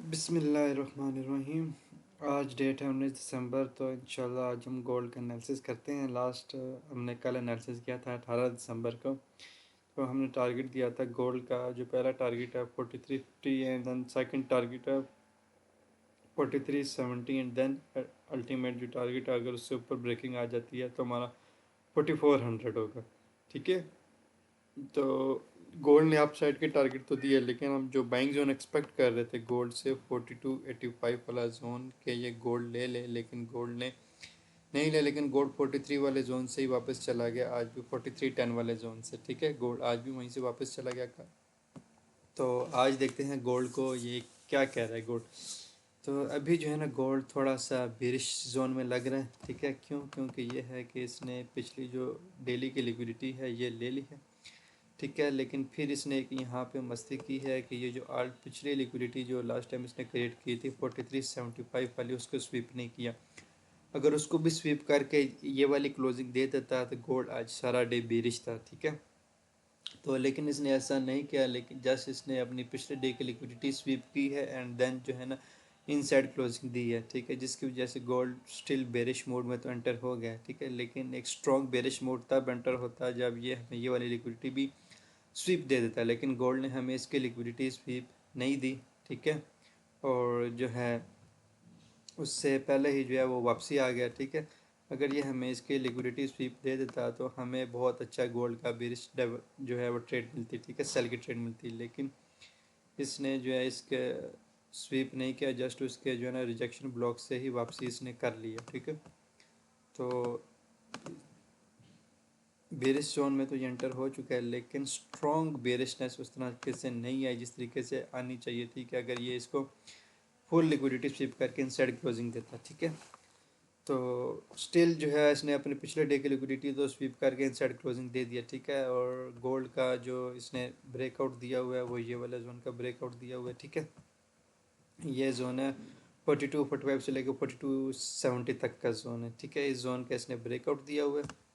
बिस्मिल्लाहिर्रहमानिर्रहीम। आज डेट है 19 दिसंबर, तो इंशाल्लाह आज हम गोल्ड का एनालिसिस करते हैं। लास्ट हमने कल एनालिसिस किया था 18 दिसंबर को। तो हमने टारगेट दिया था गोल्ड का, जो पहला टारगेट है 4350 एंड देन सेकंड टारगेट है 4370 एंड देन अल्टीमेट जो टारगेट है, अगर उससे ऊपर ब्रेकिंग आ जाती है तो हमारा 4400 होगा। ठीक है, तो गोल्ड ने अप साइड के टारगेट तो दिए, लेकिन हम जो बाइंग जोन एक्सपेक्ट कर रहे थे गोल्ड से 4285 वाला जोन के ये गोल्ड ले ले, लेकिन गोल्ड ने नहीं ले। लेकिन गोल्ड 43 वाले जोन से ही वापस चला गया, आज भी 4310 वाले जोन से। ठीक है, गोल्ड आज भी वहीं से वापस चला गया। तो आज देखते हैं गोल्ड को ये क्या कह रहा है गोल्ड। तो अभी जो है ना गोल्ड थोड़ा सा बेरिश जोन में लग रहा है। ठीक है, क्यों? क्योंकि ये है कि इसने पिछली जो डेली की लिक्विडिटी है ये ले ली है। ठीक है, लेकिन फिर इसने एक यहाँ पे मस्ती की है कि ये जो आल्ट पिछली लिक्विडिटी जो लास्ट टाइम इसने क्रिएट की थी 4375 वाली, उसको स्वीप नहीं किया। अगर उसको भी स्वीप करके ये वाली क्लोजिंग दे देता तो गोल्ड आज सारा डे बेरिश था। ठीक है, तो लेकिन इसने ऐसा नहीं किया, लेकिन जस्ट इसने अपनी पिछले डे की लिक्विडिटी स्वीप की है एंड देन जो है ना इनसाइड क्लोजिंग दी है। ठीक है, जिसकी वजह से गोल्ड स्टिल बेरिश मोड में तो एंटर हो गया। ठीक है, लेकिन एक स्ट्रॉन्ग बेरिश मोड तब एंटर होता है जब ये हमें ये वाली लिक्विडिटी भी स्वीप दे देता है, लेकिन गोल्ड ने हमें इसकी लिक्विडिटी स्वीप नहीं दी। ठीक है, और जो है उससे पहले ही जो है वो वापसी आ गया। ठीक है, अगर ये हमें इसकी लिक्विडिटी स्वीप दे देता तो हमें बहुत अच्छा गोल्ड का बेरिश जो है वो ट्रेड मिलती। ठीक है, सेल की ट्रेड मिलती, लेकिन इसने जो है इसके स्वीप नहीं किया, जस्ट उसके जो है ना रिजेक्शन ब्लॉक से ही वापसी इसने कर लिया। ठीक है, तो बेरिश जोन में तो ये एंटर हो चुका है, लेकिन स्ट्रॉन्ग बेरिशनेस उस तरीके से नहीं आई जिस तरीके से आनी चाहिए थी, कि अगर ये इसको फुल लिक्विडिटी स्वीप करके इनसाइड क्लोजिंग देता। ठीक है, तो स्टिल जो है इसने अपने पिछले डे की लिक्विडिटी तो स्वीप करके इनसाइड क्लोजिंग दे दिया। ठीक है, और गोल्ड का जो इसने ब्रेकआउट दिया हुआ है वो ये वाला जोन का ब्रेकआउट दिया हुआ है। ठीक है, ये जोन है 4245 से लेकर 4270 तक का जोन है। ठीक है, इस जोन का इसने ब्रेकआउट दिया हुआ है।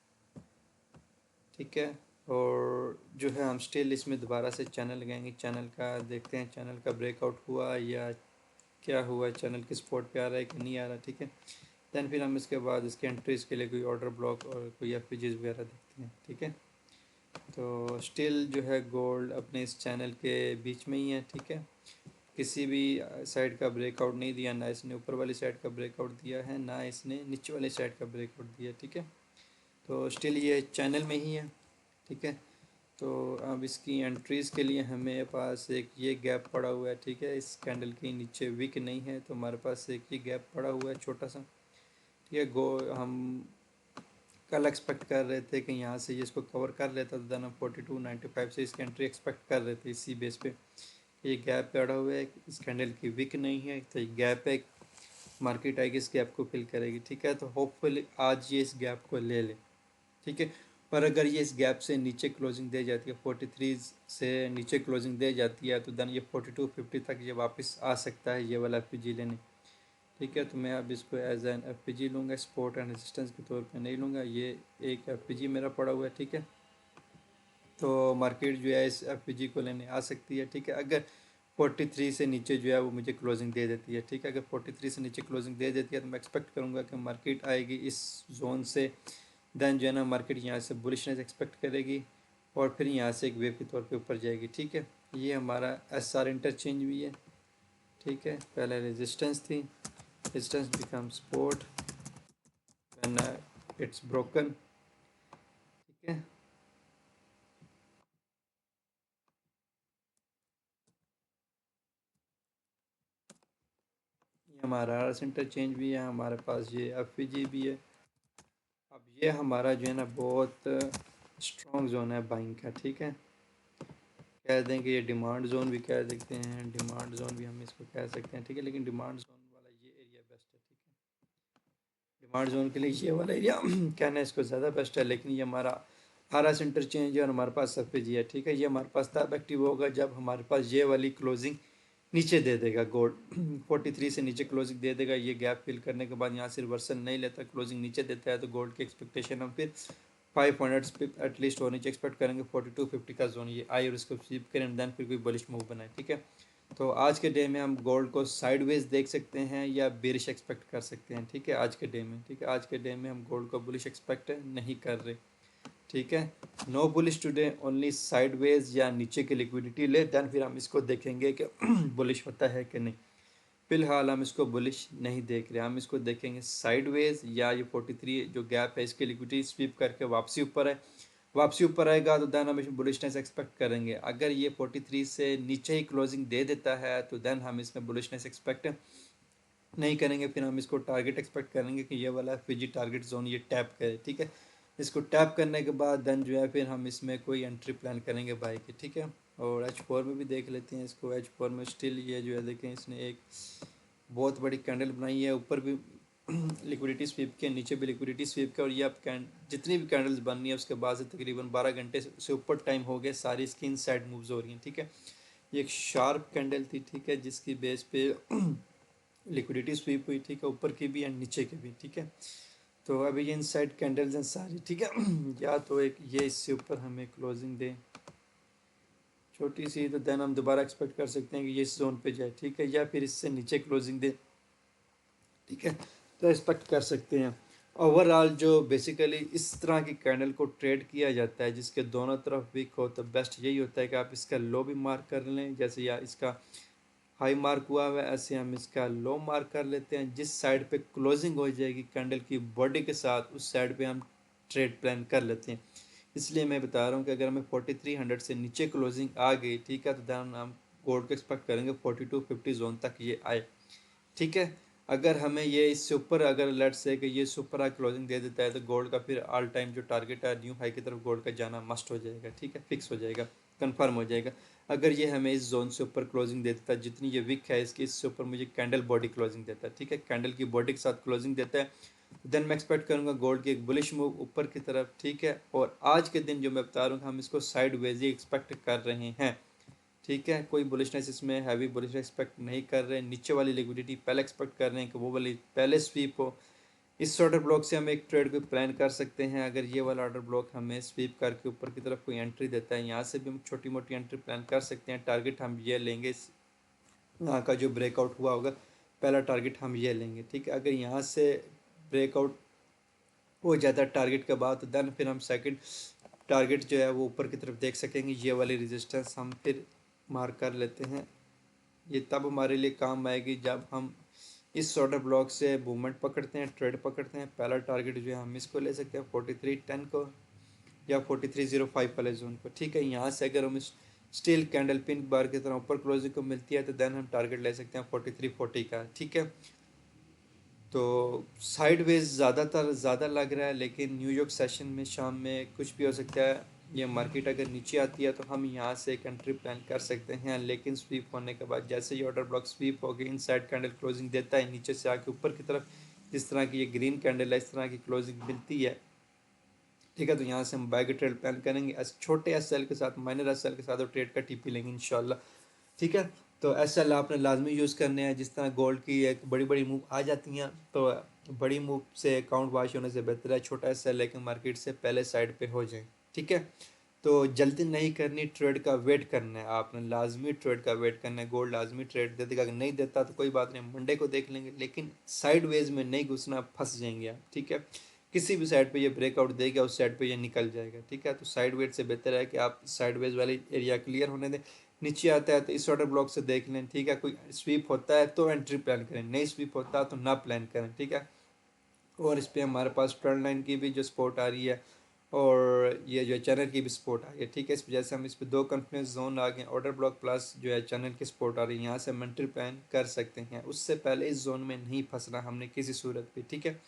ठीक है, और जो है हम स्टिल इसमें दोबारा से चैनल लगाएंगे, चैनल का देखते हैं चैनल का ब्रेकआउट हुआ या क्या हुआ, चैनल किस स्पॉट पे आ रहा है कि नहीं आ रहा। ठीक है, दैन फिर हम इसके बाद इसके एंट्रीज़ के लिए कोई ऑर्डर ब्लॉक और कोई एफ वगैरह देखते हैं। ठीक है, तो स्टिल जो है गोल्ड अपने इस चैनल के बीच में ही है। ठीक है, किसी भी साइड का ब्रेकआउट नहीं दिया, ना इसने ऊपर वाली साइड का ब्रेकआउट दिया है, ना इसने नीचे वाली साइड का ब्रेकआउट दिया। ठीक है, तो स्टिल ये चैनल में ही है। ठीक है, तो अब इसकी एंट्रीज़ के लिए हमें पास एक ये गैप पड़ा हुआ है। ठीक है, इस कैंडल के नीचे विक नहीं है, तो हमारे पास एक ये गैप पड़ा हुआ है छोटा सा। ठीक है, हम कल एक्सपेक्ट कर रहे थे कि यहाँ से ये इसको कवर कर लेता, तो देन हम 4295 से इसकी एंट्री एक्सपेक्ट कर रहे थे इसी बेस पे। ये गैप पड़ा हुआ है, इस कैंडल की विक नहीं है, तो ये गैप है, मार्केट आएगी इस गैप को फिल करेगी। ठीक है, तो होपफुली आज ये इस गैप को ले ले। ठीक है, पर अगर ये इस गैप से नीचे क्लोजिंग दे जाती है, 43 से नीचे क्लोजिंग दे जाती है, तो देन ये 4250 तक ये वापस आ सकता है ये वाला एफ लेने। ठीक है, तो मैं अब इसको एज एन एफ लूँगा, सपोर्ट एंड रेजिस्टेंस के तौर पे नहीं लूँगा। ये एक एफ मेरा पड़ा हुआ है। ठीक है, तो मार्केट जो है इस एफ को लेने आ सकती है। ठीक है, अगर 43 से नीचे जो है वो मुझे क्लोजिंग दे देती है। ठीक है, अगर 43 से नीचे क्लोजिंग दे देती है तो मैं एक्सपेक्ट करूँगा कि मार्केट आएगी इस जोन से, देन जो है ना मार्केट यहाँ से बुलिशनेस एक्सपेक्ट करेगी और फिर यहाँ से एक वेव के तौर पे ऊपर जाएगी। ठीक है, ये हमारा एस आर इंटरचेंज भी है। ठीक है, पहले रेजिस्टेंस थी, resistance become support when it's broken. ठीक है, ये हमारा आर एस इंटरचेंज भी है, हमारे पास ये एफ भी है। अब ये हमारा जो है ना बहुत स्ट्रॉन्ग जोन है बाइंग का। ठीक है, कह दें कि ये डिमांड जोन भी कह सकते हैं, डिमांड जोन भी हम इसको कह सकते हैं। ठीक है, लेकिन डिमांड जोन वाला ये एरिया बेस्ट है। ठीक है, डिमांड जोन के लिए ये वाला एरिया कहना इसको ज़्यादा बेस्ट है, लेकिन ये हमारा आर एस इंटरचेंज है और हमारे पास एफ है। ठीक है, ये हमारे पास तब एक्टिव होगा जब हमारे पास ये वाली क्लोजिंग नीचे दे देगा गोल्ड 43 से नीचे क्लोजिंग दे देगा। ये गैप फिल करने के बाद यहाँ से रिवर्सल नहीं लेता, क्लोजिंग नीचे देता है, तो गोल्ड की एक्सपेक्टेशन हम फिर 500 पे एटलीस्ट होने चाहिए, एक्सपेक्ट करेंगे 4250 का जोन ये आए और इसको स्वीप करें, देन फिर कोई बुलिश मूव बनाए। ठीक है, तो आज के डे में हम गोल्ड को साइडवेज देख सकते हैं या बेरिश एक्सपेक्ट कर सकते हैं, ठीक है, आज के डे में, ठीक है, आज के डे में हम गोल्ड को बुलिश एक्सपेक्ट नहीं कर रहे, ठीक है। No bullish today, only sideways या नीचे की लिक्विडिटी ले, देन फिर हम इसको देखेंगे कि बुलिश होता है कि नहीं। फिलहाल हम इसको बुलिश नहीं देख रहे, हम इसको देखेंगे साइडवेज या ये 43 जो गैप है इसकी लिक्विडिटी स्वीप करके वापसी ऊपर है, वापसी ऊपर आएगा तो देन हम इसमें बुलिशनेस एक्सपेक्ट करेंगे। अगर ये 43 से नीचे ही क्लोजिंग दे देता है तो देन हम इसमें बुलिशनेस एक्सपेक्ट नहीं करेंगे, फिर हम इसको टारगेट एक्सपेक्ट करेंगे कि ये वाला फिजी टारगेट जोन ये टैप करे, ठीक है। इसको टैप करने के बाद देन जो है फिर हम इसमें कोई एंट्री प्लान करेंगे बाई की, ठीक है। और H4 में भी देख लेते हैं इसको। H4 में स्टिल ये जो है देखें इसने एक बहुत बड़ी कैंडल बनाई है, ऊपर भी लिक्विडिटी स्वीप के, नीचे भी लिक्विडिटी स्वीप के, और ये अब जितनी भी कैंडल्स बननी है उसके बाद से तकरीबन 12 घंटे से ऊपर टाइम हो गया, सारी इसकी इनसाइड मूव्स हो रही हैं, ठीक है। ये एक शार्प कैंडल थी, ठीक है, जिसकी बेस पे लिक्विडिटी स्वीप हुई, ठीक है, ऊपर की भी एंड नीचे की भी, ठीक है। तो अभी ये इनसाइड कैंडल्स हैं सारी, ठीक है। या तो एक ये इससे ऊपर हमें क्लोजिंग दे छोटी सी, तो देन हम दोबारा एक्सपेक्ट कर सकते हैं कि ये इस जोन पे जाए, ठीक है, या फिर इससे नीचे क्लोजिंग दे, ठीक है, तो एक्सपेक्ट कर सकते हैं। ओवरऑल जो बेसिकली इस तरह की कैंडल को ट्रेड किया जाता है जिसके दोनों तरफ वीक हो, तो बेस्ट यही होता है कि आप इसका लो भी मार्क कर लें, जैसे या इसका हाई मार्क हुआ हुआ है ऐसे हम इसका लो मार्क कर लेते हैं। जिस साइड पे क्लोजिंग हो जाएगी कैंडल की बॉडी के साथ उस साइड पे हम ट्रेड प्लान कर लेते हैं। इसलिए मैं बता रहा हूँ कि अगर हमें 4300 से नीचे क्लोजिंग आ गई, ठीक है, तो देन हम गोल्ड को एक्सपेक्ट करेंगे 4250 जोन तक ये आए, ठीक है। अगर हमें ये इससे ऊपर अगर लेट्स से कि ये सुपर हाई क्लोजिंग दे देता है तो गोल्ड का फिर ऑल टाइम जो टारगेट है न्यू हाई की तरफ गोल्ड का जाना मस्ट हो जाएगा, ठीक है, फिक्स हो जाएगा, कंफर्म हो जाएगा। अगर ये हमें इस जोन से ऊपर क्लोजिंग दे देता है, जितनी ये विक है इसकी, इससे ऊपर मुझे कैंडल बॉडी क्लोजिंग देता है, ठीक है, कैंडल की बॉडी के साथ क्लोजिंग देता है, देन मैं एक्सपेक्ट करूँगा गोल्ड की एक बुलिश मूव ऊपर की तरफ, ठीक है। और आज के दिन जो मैं बता रहा हूँ हम इसको साइड वेज ही एक्सपेक्ट कर रहे हैं, ठीक है, कोई बुलिशनेस इसमें हैवी बुलिशनेस एक्सपेक्ट नहीं कर रहे हैं। नीचे वाली लिक्विडिटी पहले एक्सपेक्ट कर रहे हैं कि वो वाली पहले स्वीप हो। इस ऑर्डर ब्लॉक से हम एक ट्रेड को प्लान कर सकते हैं। अगर ये वाला ऑर्डर ब्लॉक हमें स्वीप करके ऊपर की तरफ कोई एंट्री देता है, यहाँ से भी हम छोटी मोटी एंट्री प्लान कर सकते हैं। टारगेट हम ये लेंगे, यहाँ का जो ब्रेकआउट हुआ होगा पहला टारगेट हम ये लेंगे, ठीक है। अगर यहाँ से ब्रेकआउट हो जाता है टारगेट के बाद तो देन फिर हम सेकंड टारगेट जो है वो ऊपर की तरफ देख सकेंगे। ये वाली रेजिस्टेंस हम फिर मार्क कर लेते हैं। ये तब हमारे लिए काम आएगी जब हम इस ऑर्डर ब्लॉक से मूवमेंट पकड़ते हैं, ट्रेड पकड़ते हैं। पहला टारगेट जो है हम इसको ले सकते हैं 4310 को या 4305 वाले जोन को, ठीक है। यहाँ से अगर हम स्टील कैंडल पिन बार की तरह ऊपर क्लोजिंग को मिलती है तो देन हम टारगेट ले सकते हैं 4340 का, ठीक है। तो साइडवेज ज़्यादातर ज़्यादा लग रहा है, लेकिन न्यूयॉर्क सेशन में शाम में कुछ भी हो सकता है। ये मार्केट अगर नीचे आती है तो हम यहाँ से एक एंट्री प्लान कर सकते हैं, लेकिन स्वीप होने के बाद जैसे ही ऑर्डर ब्लॉक स्वीप हो गई, इनसाइड कैंडल क्लोजिंग देता है नीचे से आके ऊपर की तरफ, जिस तरह की ये ग्रीन कैंडल है इस तरह की क्लोजिंग मिलती है, ठीक है, तो यहाँ से हम बाय के ट्रेड प्लान करेंगे छोटे SL के साथ, माइनर SL के साथ, और ट्रेड का TP लेंगे इंशाल्लाह, ठीक है। तो SL आपने लाजमी यूज़ करने हैं। जिस तरह गोल्ड की एक बड़ी बड़ी मूव आ जाती हैं तो बड़ी मूव से अकाउंट वाश होने से बेहतर है छोटा SL लेकिन मार्केट से पहले साइड पे हो जाए, ठीक है। तो जल्दी नहीं करनी, ट्रेड का वेट करना है आपने, लाजमी ट्रेड का वेट करना है। गोल्ड लाजमी ट्रेड दे देगा, अगर नहीं देता तो कोई बात नहीं, मंडे को देख लेंगे, लेकिन साइड वेज में नहीं घुसना, फंस जाएंगे आप, ठीक है। किसी भी साइड पे ये ब्रेकआउट देगा उस साइड पे ये निकल जाएगा, ठीक है। तो साइड वेज से बेहतर है कि आप साइड वेज वाली एरिया क्लियर होने दें। नीचे आता है तो इस ऑर्डर ब्लॉक से देख लें, ठीक है। कोई स्वीप होता है तो एंट्री प्लान करें, नहीं स्वीप होता तो ना प्लान करें, ठीक है। और इस पर हमारे पास ट्रेंड लाइन की भी जो सपोर्ट आ रही है और ये जो चैनल की भी सपोर्ट आ रही है, ठीक है। इस वजह से हम इस पर दो कॉन्फिडेंस जोन आ गए, ऑर्डर ब्लॉक प्लस जो है चैनल की सपोर्ट आ रही है, यहाँ से हम एंट्री प्लान कर सकते हैं। उससे पहले इस जोन में नहीं फंसना हमने किसी सूरत पे, ठीक है।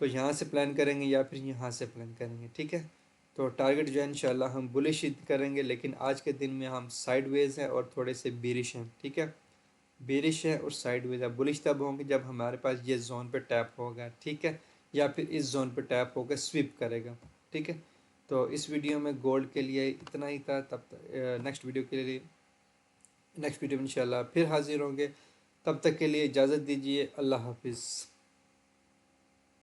तो यहाँ से प्लान करेंगे या फिर यहाँ से प्लान करेंगे, ठीक है। तो टारगेट जो है इंशाल्लाह हम बुलिश ही करेंगे, लेकिन आज के दिन में हम साइडवेज हैं और थोड़े से बेरिश हैं, ठीक है। बेरिश है और साइडवेज है। बुलिश तब होंगे जब हमारे पास ये जोन पे टैप होगा, ठीक है, या फिर इस जोन पे टैप होकर स्विप करेगा, ठीक है। तो इस वीडियो में गोल्ड के लिए इतना ही था। तब नेक्स्ट वीडियो में इंशाल्लाह फिर हाजिर होंगे। तब तक के लिए इजाज़त दीजिए। अल्लाह हाफिज़।